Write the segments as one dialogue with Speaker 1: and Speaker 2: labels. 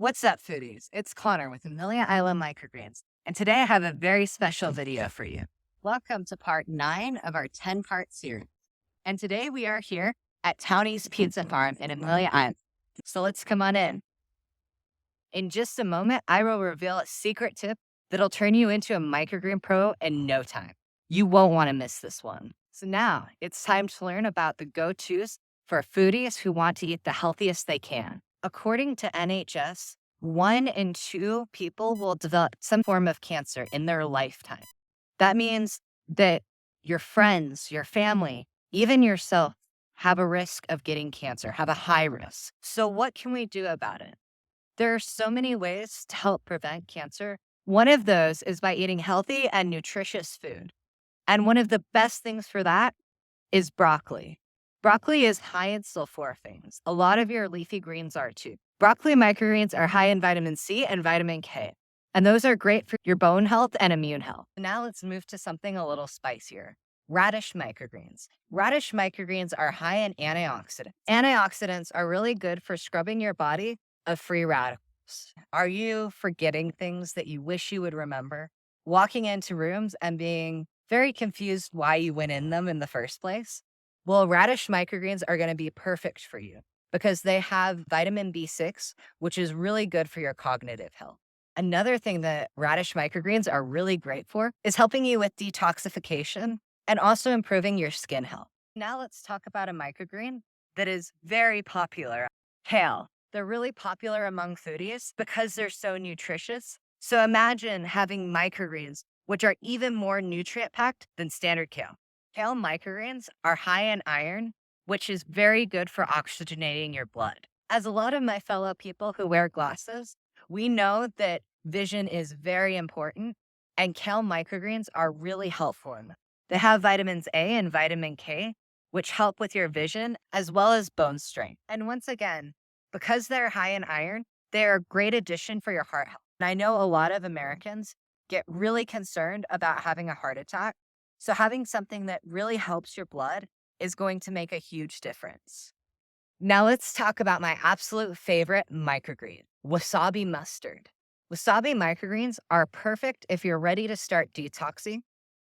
Speaker 1: What's up, foodies? It's Connor with Amelia Island Microgreens, and today I have a very special video for you. Welcome to part 9 of our 10-part series. And today we are here at Townie's Pizza Farm in Amelia Island. So let's come on in. In just a moment, I will reveal a secret tip that'll turn you into a microgreen pro in no time. You won't want to miss this one. So now it's time to learn about the go-tos for foodies who want to eat the healthiest they can. According to NHS, 1 in 2 people will develop some form of cancer in their lifetime. That means that your friends, your family, even yourself have a risk of getting cancer, have a high risk. So what can we do about it? There are so many ways to help prevent cancer. One of those is by eating healthy and nutritious food. And one of the best things for that is broccoli. Broccoli is high in sulforaphane. A lot of your leafy greens are too. Broccoli microgreens are high in vitamin C and vitamin K, and those are great for your bone health and immune health. Now let's move to something a little spicier. Radish microgreens. Radish microgreens are high in antioxidants. Antioxidants are really good for scrubbing your body of free radicals. Are you forgetting things that you wish you would remember? Walking into rooms and being very confused why you went in them in the first place? Well, radish microgreens are going to be perfect for you because they have vitamin B6, which is really good for your cognitive health. Another thing that radish microgreens are really great for is helping you with detoxification and also improving your skin health. Now let's talk about a microgreen that is very popular, kale. They're really popular among foodies because they're so nutritious. So imagine having microgreens, which are even more nutrient-packed than standard kale. Kale microgreens are high in iron, which is very good for oxygenating your blood. As a lot of my fellow people who wear glasses, we know that vision is very important, and kale microgreens are really helpful in that. They have vitamins A and vitamin K, which help with your vision as well as bone strength. And once again, because they're high in iron, they're a great addition for your heart health. And I know a lot of Americans get really concerned about having a heart attack. So having something that really helps your blood is going to make a huge difference. Now let's talk about my absolute favorite microgreen, wasabi mustard. Wasabi microgreens are perfect if you're ready to start detoxing.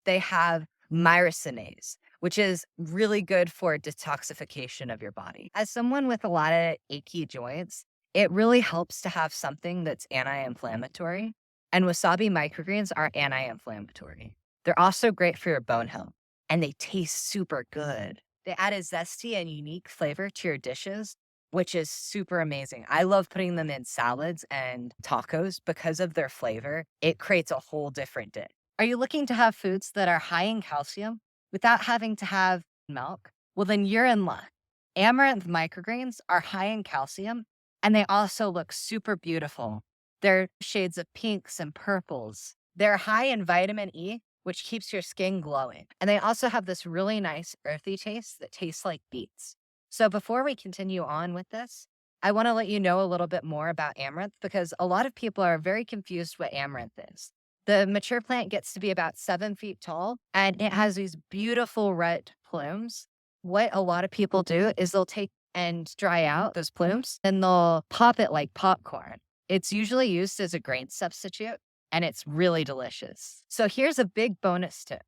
Speaker 1: They have myrosinase, which is really good for detoxification of your body. As someone with a lot of achy joints, it really helps to have something that's anti-inflammatory. And wasabi microgreens are anti-inflammatory. They're also great for your bone health, and they taste super good. They add a zesty and unique flavor to your dishes, which is super amazing. I love putting them in salads and tacos because of their flavor. It creates a whole different dish. Are you looking to have foods that are high in calcium without having to have milk? Well, then you're in luck. Amaranth microgreens are high in calcium, and they also look super beautiful. They're shades of pinks and purples. They're high in vitamin E, which keeps your skin glowing. And they also have this really nice earthy taste that tastes like beets. So before we continue on with this, I want to let you know a little bit more about amaranth because a lot of people are very confused what amaranth is. The mature plant gets to be about 7 feet tall, and it has these beautiful red plumes. What a lot of people do is they'll take and dry out those plumes and they'll pop it like popcorn. It's usually used as a grain substitute, and it's really delicious. So here's a big bonus tip.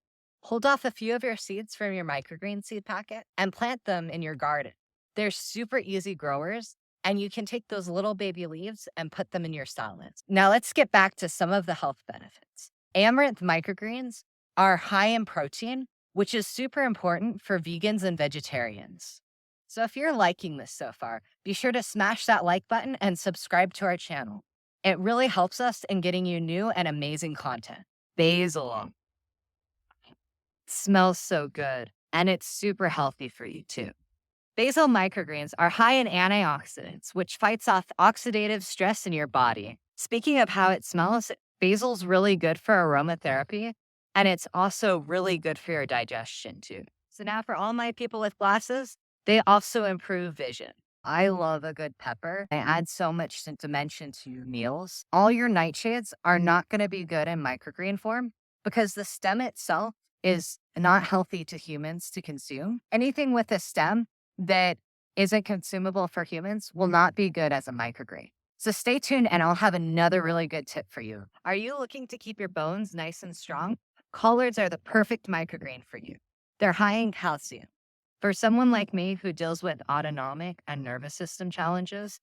Speaker 1: Hold off a few of your seeds from your microgreen seed packet and plant them in your garden. They're super easy growers, and you can take those little baby leaves and put them in your salads. Now let's get back to some of the health benefits. Amaranth microgreens are high in protein, which is super important for vegans and vegetarians. So if you're liking this so far, be sure to smash that like button and subscribe to our channel. It really helps us in getting you new and amazing content. Basil. Smells so good, and it's super healthy for you too. Basil microgreens are high in antioxidants, which fights off oxidative stress in your body. Speaking of how it smells, basil's really good for aromatherapy, and it's also really good for your digestion too. So now for all my people with glasses, they also improve vision. I love a good pepper. They add so much dimension to your meals. All your nightshades are not going to be good in microgreen form because the stem itself is not healthy to humans to consume. Anything with a stem that isn't consumable for humans will not be good as a microgreen. So stay tuned and I'll have another really good tip for you. Are you looking to keep your bones nice and strong? Collards are the perfect microgreen for you. They're high in calcium. For someone like me who deals with autonomic and nervous system challenges,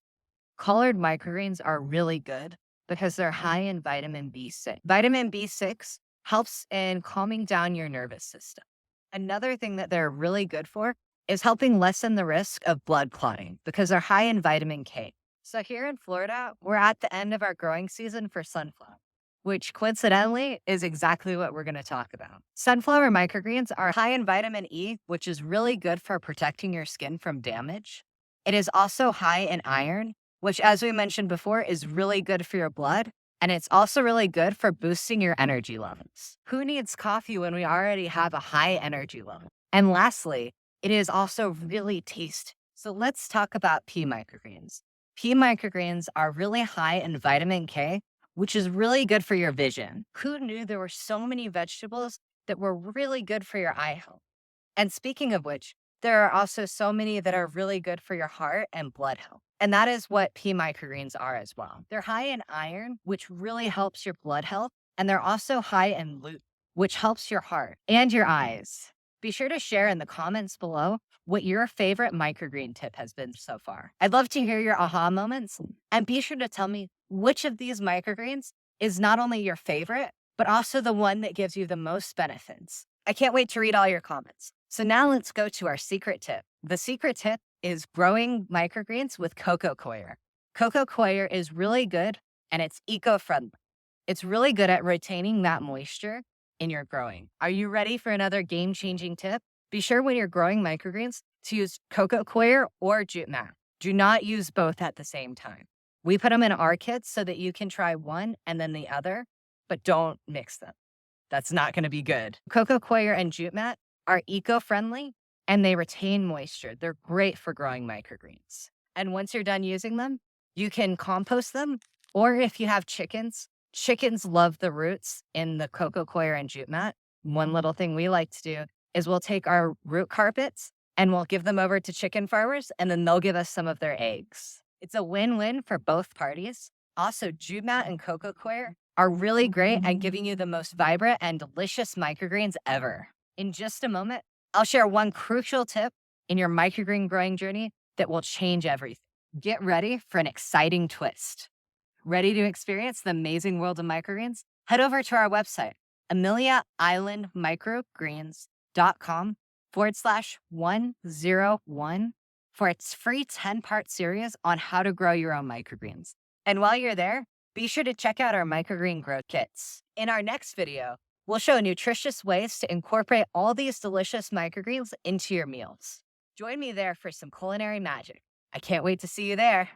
Speaker 1: collard microgreens are really good because they're high in vitamin B6. Vitamin B6 helps in calming down your nervous system. Another thing that they're really good for is helping lessen the risk of blood clotting because they're high in vitamin K. So here in Florida, we're at the end of our growing season for sunflower, which coincidentally is exactly what we're going to talk about. Sunflower microgreens are high in vitamin E, which is really good for protecting your skin from damage. It is also high in iron, which, as we mentioned before, is really good for your blood. And it's also really good for boosting your energy levels. Who needs coffee when we already have a high energy level? And lastly, it is also really tasty. So let's talk about pea microgreens. Pea microgreens are really high in vitamin K, which is really good for your vision. Who knew there were so many vegetables that were really good for your eye health? And speaking of which, there are also so many that are really good for your heart and blood health. And that is what pea microgreens are as well. They're high in iron, which really helps your blood health. And they're also high in lutein, which helps your heart and your eyes. Be sure to share in the comments below what your favorite microgreen tip has been so far. I'd love to hear your aha moments. And be sure to tell me which of these microgreens is not only your favorite, but also the one that gives you the most benefits. I can't wait to read all your comments. So now let's go to our secret tip. The secret tip is growing microgreens with coco coir. Coco coir is really good and it's eco-friendly. It's really good at retaining that moisture in your growing. Are you ready for another game-changing tip? Be sure when you're growing microgreens to use coco coir or jute mat. Do not use both at the same time. We put them in our kits so that you can try one and then the other, but don't mix them. That's not going to be good. Coco coir and jute mat are eco-friendly and they retain moisture. They're great for growing microgreens. And once you're done using them, you can compost them. Or if you have chickens, chickens love the roots in the coco coir and jute mat. One little thing we like to do is we'll take our root carpets and we'll give them over to chicken farmers and then they'll give us some of their eggs. It's a win-win for both parties. Also, jute mat and coco coir are really great at giving you the most vibrant and delicious microgreens ever. In just a moment, I'll share one crucial tip in your microgreen growing journey that will change everything. Get ready for an exciting twist. Ready to experience the amazing world of microgreens? Head over to our website, ameliaislandmicrogreens.com/101 for its free 10-part series on how to grow your own microgreens. And while you're there, be sure to check out our microgreen growth kits. In our next video, we'll show nutritious ways to incorporate all these delicious microgreens into your meals. Join me there for some culinary magic. I can't wait to see you there.